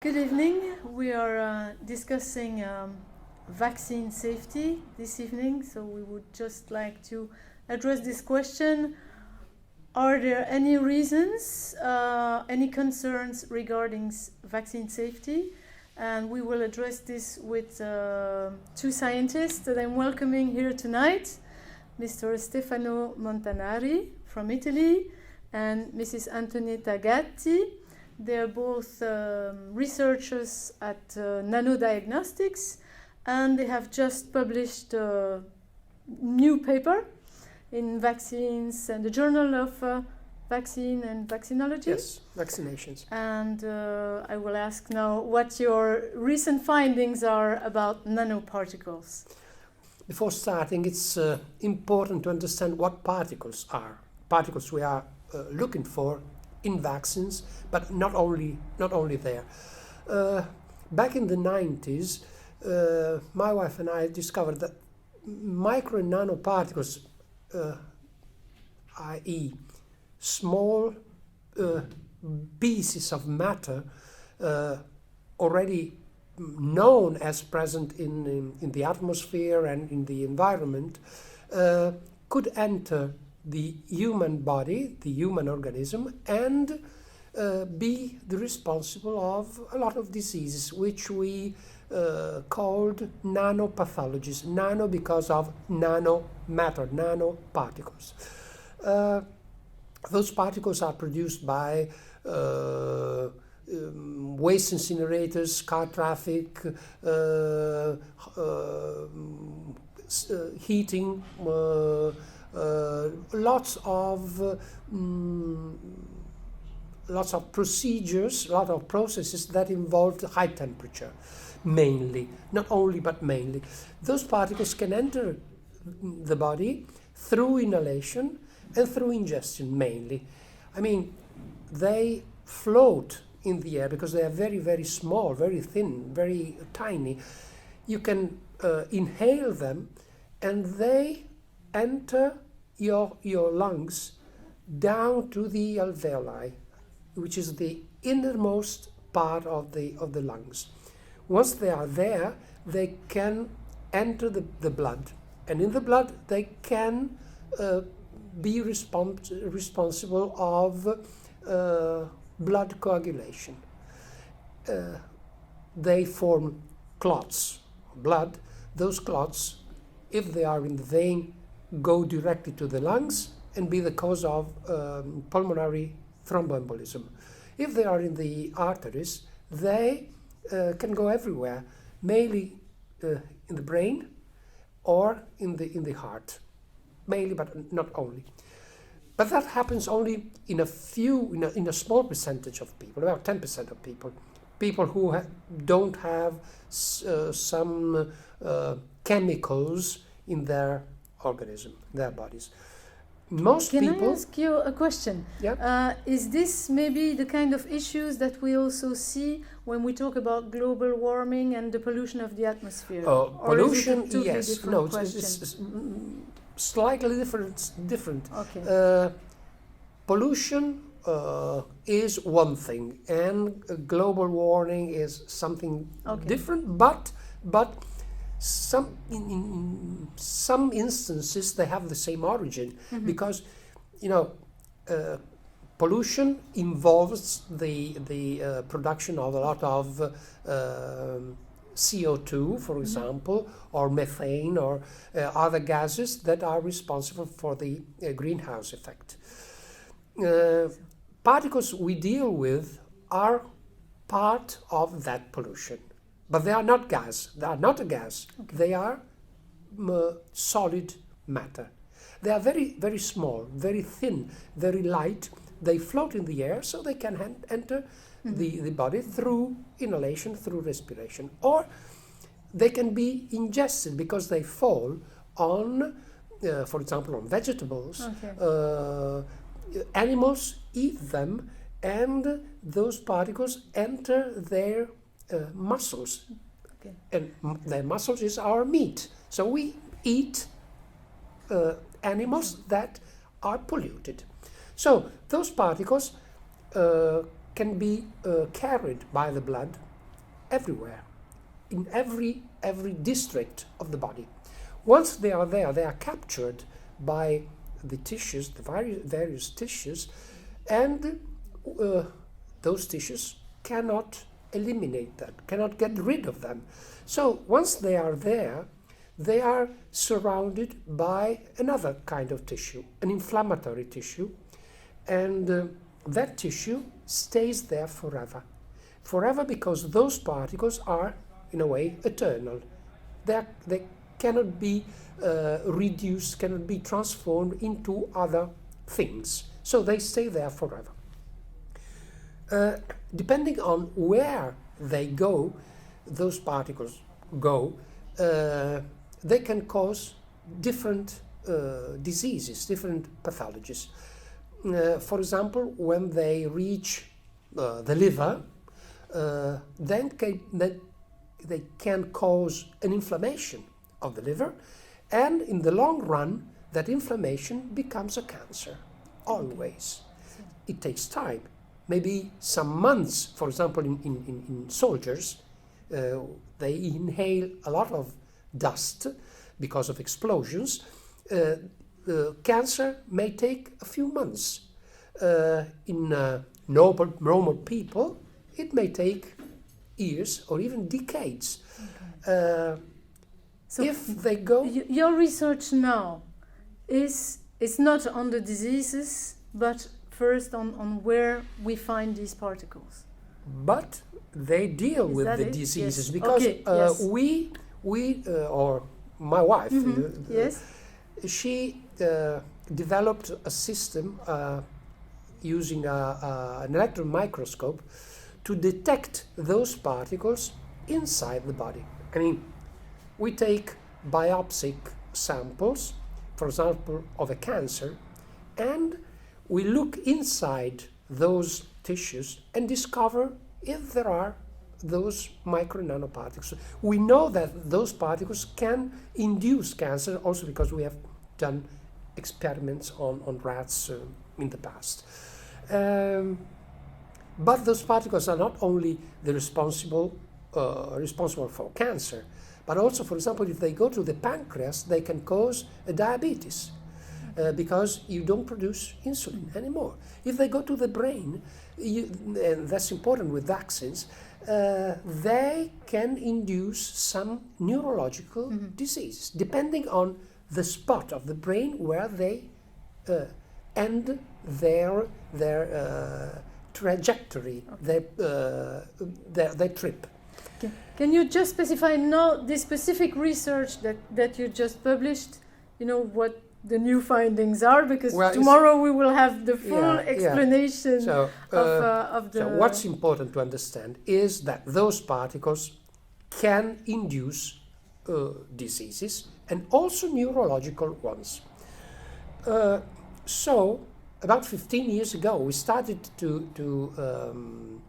Good evening. We are discussing vaccine safety this evening, so we would just like to address this question. Are there any reasons, any concerns regarding vaccine safety? And we will address this with two scientists that I'm welcoming here tonight, Mr. Stefano Montanari from Italy and Mrs. Antonietta Gatti. They're both researchers at Nanodiagnostics, and they have just published a new paper in Vaccines and the Journal of Vaccine and Vaccinology. Yes, vaccinations. And I will ask now what your recent findings are about nanoparticles. Before starting, it's important to understand what particles are. Particles we are looking for in vaccines, but not only there. Back in the 90s, my wife and I discovered that micro and nanoparticles, i.e. small pieces of matter already known as present in the atmosphere and in the environment, could enter the human body, the human organism, and be the responsible of a lot of diseases, which we called nanopathologies. Nano because of nanomatter, nanoparticles. Those particles are produced by waste incinerators, car traffic, heating, lots of procedures, lot of processes that involve high temperature, mainly, not only but mainly. Those particles can enter the body through inhalation and through ingestion, mainly. I mean, they float in the air because they are very, very small, very thin, very tiny. You can inhale them, and they enter your lungs down to the alveoli, which is the innermost part of the lungs. Once they are there, they can enter the blood, and in the blood they can be responsible of blood coagulation. They form clots, blood. Those clots, if they are in the vein, go directly to the lungs and be the cause of pulmonary thromboembolism. If they are in the arteries, they can go everywhere, mainly in the brain or in the heart, mainly but not only. But that happens only in a small percentage of people, about 10% of people who don't have some chemicals in their organism, their bodies. Most Can people. I ask you a question? Yeah. Is this maybe the kind of issues that we also see when we talk about global warming and the pollution of the atmosphere? Pollution, totally yes. No, it's slightly different. Okay. Pollution is one thing, and global warming is something different. But in some instances they have the same origin, because pollution involves the production of a lot of CO2, for example, or methane, or other gases that are responsible for the greenhouse effect. Particles we deal with are part of that pollution. But they are not gas. They are not a gas. Okay. They are solid matter. They are very, very small, very thin, very light. They float in the air, so they can enter the body through inhalation, through respiration. Or they can be ingested because they fall on, for example, on vegetables. Okay. Animals eat them, and those particles enter their muscles. Okay. And their muscles is our meat. So we eat animals that are polluted. So those particles can be carried by the blood everywhere, in every district of the body. Once they are there, they are captured by the tissues, the various tissues, and those tissues cannot eliminate them, cannot get rid of them. So once they are there, they are surrounded by another kind of tissue, an inflammatory tissue, and that tissue stays there forever. Forever, because those particles are, in a way, eternal. They cannot be reduced, cannot be transformed into other things. So they stay there forever. Depending on where they go, those particles go, they can cause different diseases, different pathologies. For example, when they reach the liver, then they can cause an inflammation of the liver, and in the long run, that inflammation becomes a cancer, always. It takes time, maybe some months. For example, in soldiers, they inhale a lot of dust because of explosions. Cancer may take a few months. In normal people, it may take years or even decades. Okay. So if they go... Your research now is not on the diseases, but first on where we find these particles. But they deal with the diseases, yes. Because okay. Yes. we or my wife, yes, she developed a system using an electron microscope to detect those particles inside the body. I mean, we take biopsy samples, for example, of a cancer, and we look inside those tissues and discover if there are those micro nanoparticles. We know that those particles can induce cancer also because we have done experiments on rats in the past. But those particles are not only the responsible for cancer, but also, for example, if they go to the pancreas, they can cause a diabetes because you don't produce insulin anymore. If they go to the brain, and that's important with vaccines, they can induce some neurological diseases, depending on the spot of the brain where they end their trajectory, their trip. Can you just specify now the specific research that you just published? You know what the new findings are, because tomorrow we will have the full explanation of the... So what's important to understand is that those particles can induce diseases and also neurological ones. So about 15 years ago, we started to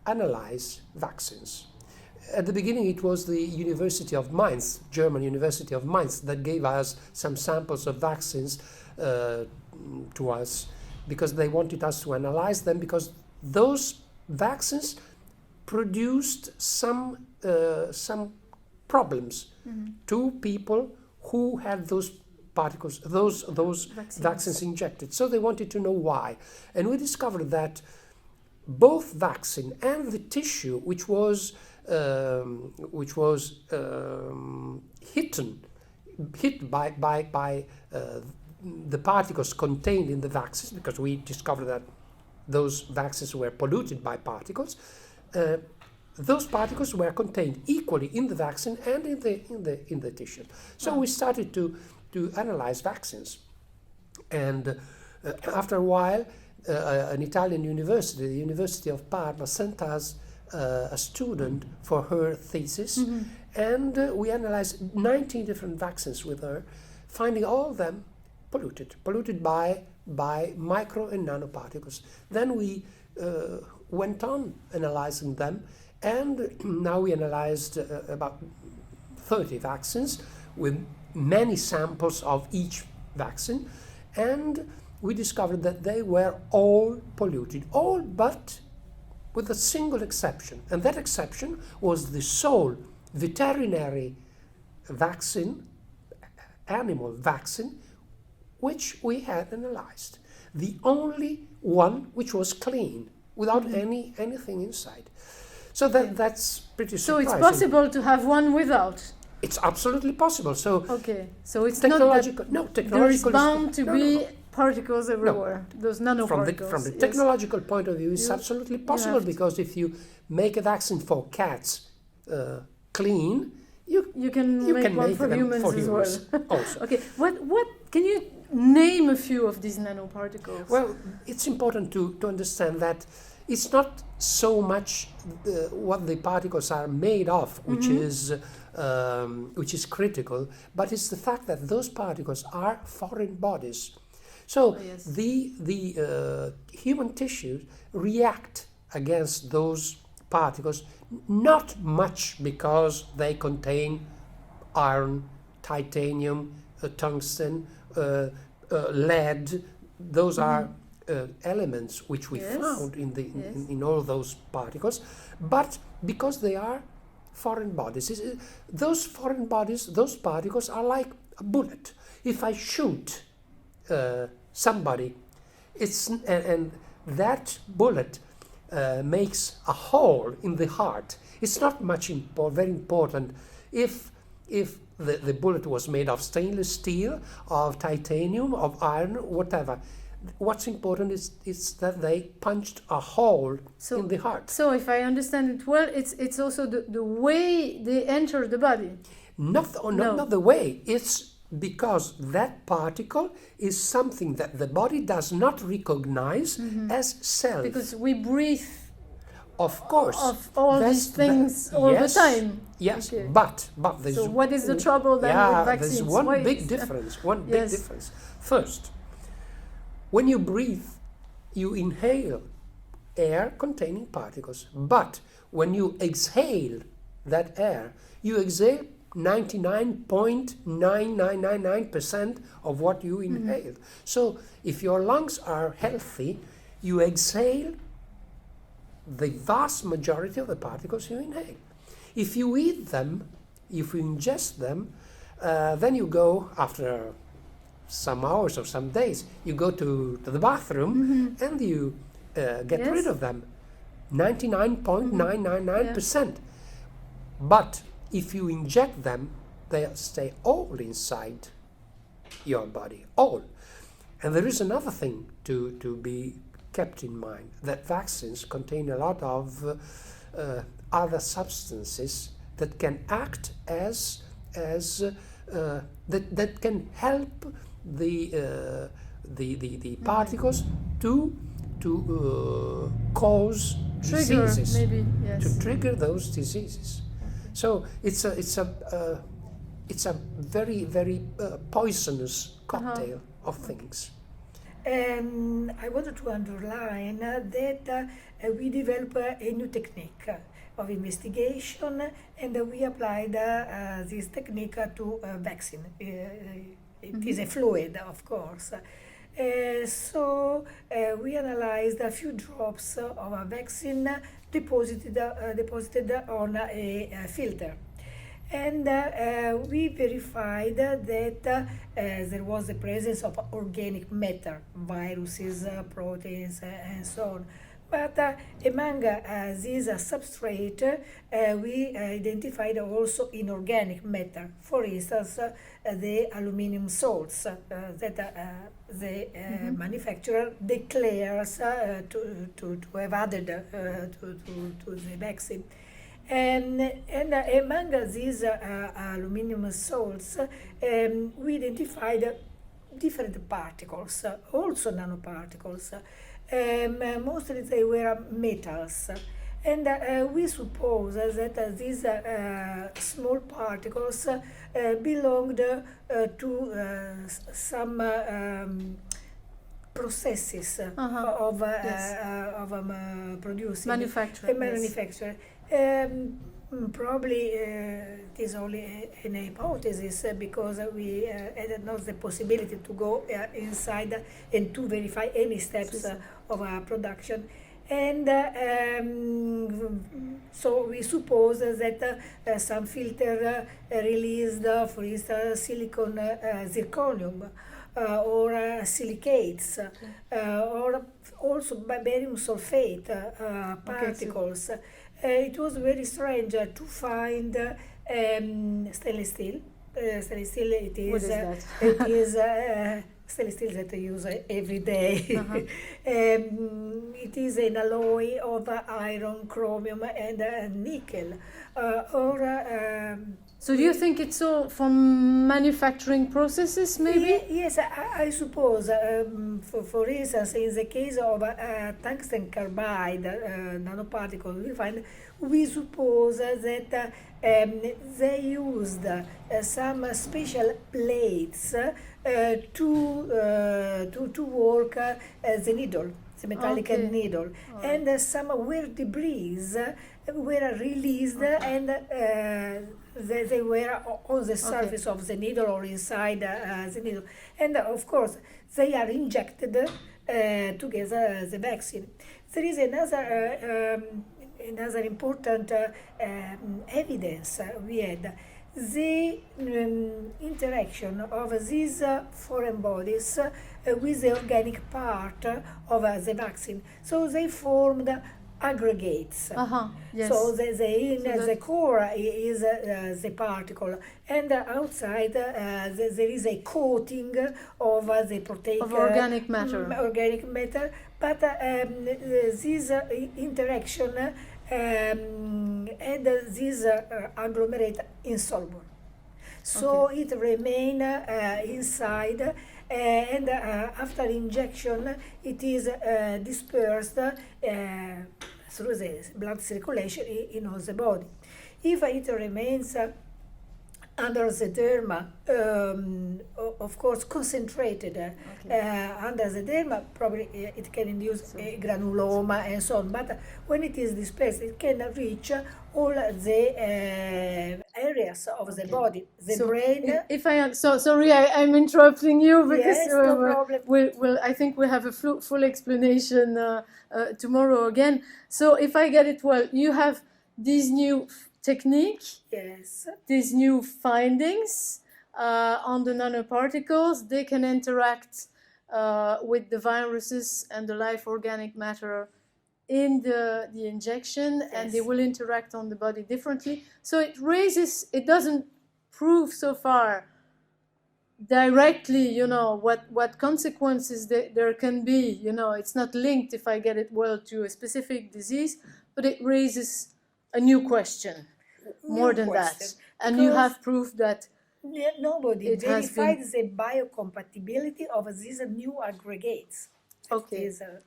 analyze vaccines. At the beginning, it was the University of Mainz, German University of Mainz, that gave us some samples of vaccines to us because they wanted us to analyze them, because those vaccines produced some problems to people who had those particles, those vaccines injected. So they wanted to know why. And we discovered that both vaccine and the tissue, which was hit by the particles contained in the vaccines, because we discovered that those vaccines were polluted by particles. Those particles were contained equally in the vaccine and in the tissue. So we started to analyze vaccines, and after a while, an Italian university, the University of Parma, sent us a student for her thesis, and we analyzed 19 different vaccines with her, finding all of them polluted by micro and nanoparticles. Then we went on analyzing them, and now we analyzed about 30 vaccines with many samples of each vaccine, and we discovered that they were all polluted, all but with a single exception. And that exception was the sole veterinary vaccine, animal vaccine, which we had analyzed. The only one which was clean, without anything inside. So that's pretty surprising. So it's possible to have one without? It's absolutely possible. So so it's technological, not that there is bound to be particles everywhere, those nanoparticles. From the technological point of view, it's absolutely possible, because if you make a vaccine for cats clean, you can make one for humans as well. Also. Okay, what can you name a few of these nanoparticles? Well, it's important to understand that it's not so much what the particles are made of, which is critical, but it's the fact that those particles are foreign bodies. So the human tissues react against those particles, not much because they contain iron, titanium, tungsten, lead. Those are elements which we found in all those particles, but because they are foreign bodies. Those foreign bodies, those particles are like a bullet. If I shoot somebody, and that bullet makes a hole in the heart, it's not very important if the bullet was made of stainless steel, of titanium, of iron, whatever. What's important is that they punched a hole in the heart. So if I understand it well, it's also the way they enter the body. Not the way. It's because that particle is something that the body does not recognize as self. Because we breathe, of course, of all these things all the time. Yes, okay. but there's... So what is the trouble then with vaccines? There's one big difference. First, when you breathe, you inhale air containing particles. But when you exhale that air, you exhale 99.9999% of what you inhaled. So if your lungs are healthy, you exhale the vast majority of the particles you inhale. If you eat them, if you ingest them, then you go, after some hours or some days, you go to the bathroom and you get rid of them, 99.999%. But if you inject them, they stay all inside your body, all. And there is another thing to be kept in mind, that vaccines contain a lot of other substances that can act as that can help the particles to cause diseases, to trigger those diseases. So it's a very, very poisonous cocktail of things. I wanted to underline that we developed a new technique of investigation, and we applied this technique to vaccine. It is a fluid, of course. So we analyzed a few drops of a vaccine deposited on a filter. And we verified that there was the presence of organic matter, viruses, proteins, and so on. But among these substrate, we identified also inorganic matter. For instance, the aluminum salts that the manufacturer declares to have added to the vaccine. And among these aluminum salts, we identified different particles, also nanoparticles. Mostly they were metals. And we suppose that these small particles belonged to some processes of producing. Manufacturing. Probably it is only an hypothesis because we had not the possibility to go inside and to verify any steps of production. And so we suppose that some filter released, for instance, silicon, zirconium, or silicates, or also barium sulfate particles. It was very strange to find stainless steel. Stainless steel, it is. What is that? It is stainless steel that I use every day. It is an alloy of iron, chromium, and nickel. So do you think it's all from manufacturing processes, maybe? Yes, I suppose. For instance, in the case of tungsten carbide nanoparticles, we suppose that they used some special plates to work the needle, the metallic needle, and some weird debris were released and they were on the surface of the needle or inside the needle, and of course they are injected to get the vaccine. There is another important evidence we had. The interaction of these foreign bodies with the organic part of the vaccine. So they formed aggregates. Yes. So the core is the particle, and outside there is a coating of the protein of organic matter. But this interaction and this agglomerate insoluble. So it remain inside, and after injection it is dispersed through the blood circulation in all the body. If it remains under the derma, of course concentrated under the derma, probably it can induce a granuloma and so on, but when it is dispersed it can reach all the areas of the body, the brain. If I sorry, I'm interrupting you because Yes, no problem. we'll I think we'll have a full explanation tomorrow again. So if I get it well, you have these new technique, Yes. these new findings on the nanoparticles. They can interact with the viruses and the live organic matter in the injection, and they will interact on the body differently. So it doesn't prove so far directly, what consequences there can be. It's not linked, if I get it well, to a specific disease, but it raises a new question, more than that. And you have proof that nobody verified the biocompatibility of these new aggregates. That is a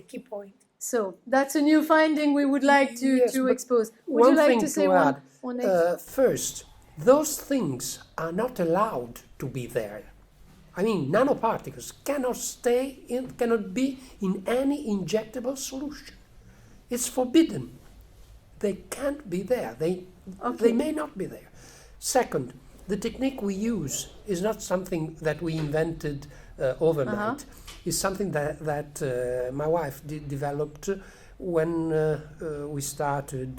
key point. So that's a new finding we would like to expose. Would One you like thing to say add, one extra? first, those things are not allowed to be there. I mean, nanoparticles cannot be in any injectable solution. It's forbidden. They can't be there. They may not be there. Second, the technique we use is not something that we invented overnight. It's something that my wife developed when we started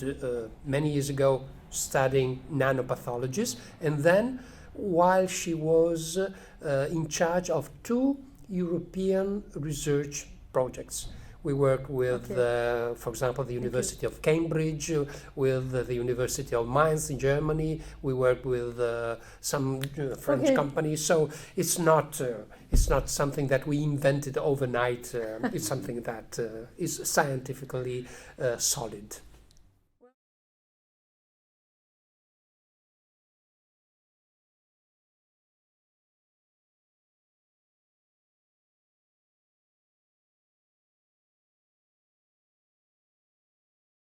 many years ago studying nanopathologies, and then while she was in charge of 2 European research projects. We work with, for example, the University of Cambridge, with the University of Mainz in Germany. We work with some French companies. So it's not something that we invented overnight. It's something that is scientifically solid.